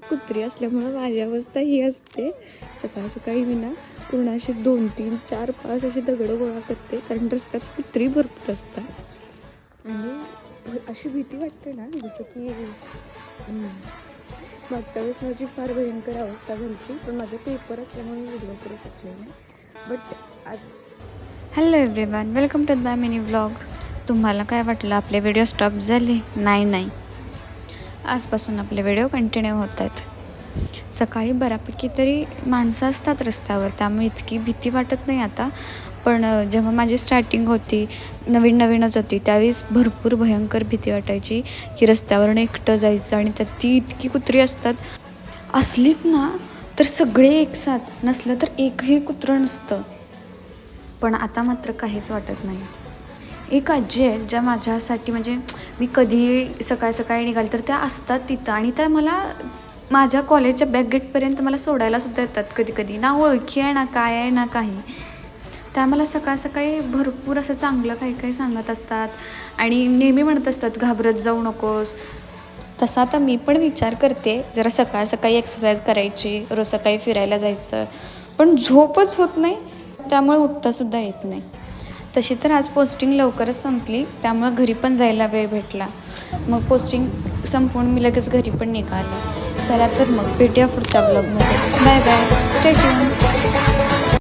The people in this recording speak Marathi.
कुत्री असल्यामुळं माझी अवस्था ही असते. सकाळ सकाळी मी ना पूर्ण असे 2, 3, 4, 5 असे दगडं गोळा करते, कारण रस्त्यात कुत्री भरपूर असतात आणि अशी भीती वाटते ना, जसं की मागच्या वेळेस माझी फार भयंकर अवस्था झाली, पण माझा पेपर असल्यामुळे व्हिडिओ करू शकले नाही. बट आज hello everyone, welcome to my mini vlog. तुम्हाला काय वाटलं आपले व्हिडिओ स्टॉप झाले? नाही, आजपासून आपले व्हिडिओ कंटिन्यू होत आहेत. सकाळी बऱ्यापैकी तरी माणसं असतात रस्त्यावर, त्यामुळे इतकी भीती वाटत नाही आता. पण जेव्हा माझी स्टार्टिंग होती, नवीनच होती, त्यावेळेस भरपूर भयंकर भीती वाटायची की रस्त्यावरून एकटं जायचं आणि त्यात ती इतकी कुत्री असतात. असलीत ना तर सगळे एकसाथ, नसलं तर एकही कुत्रं नसतं. पण आता मात्र काहीच वाटत नाही. एक आजी आहे ज्या माझ्यासाठी, म्हणजे मी कधी सकाळी सकाळी निघाले तर त्या असतात तिथं, आणि त्या मला माझ्या कॉलेजच्या बॅकगेटपर्यंत मला सोडायलासुद्धा येतात कधी कधी. ना ओळखी आहे ना काय आहे ना काही. त्या मला सकाळ सकाळी भरपूर असं चांगलं काही काही सांगत असतात आणि नेहमी म्हणत असतात घाबरत जाऊ नकोस. तसा आता मी पण विचार करते जरा सकाळ सकाळी एक्सरसाइज करायची, रोज सकाळी फिरायला जायचं, पण झोपच होत नाही, त्यामुळे उठतासुद्धा येत नाही. तशी तर आज पोस्टिंग लवकरच संपली, त्यामुळे घरी पण जायला वेळ भेटला. मग पोस्टिंग संपवून मी लगेच घरी पण निघाले. चला तर मग भेटूया पुढच्या ब्लॉगमध्ये. Bye bye, stay tune.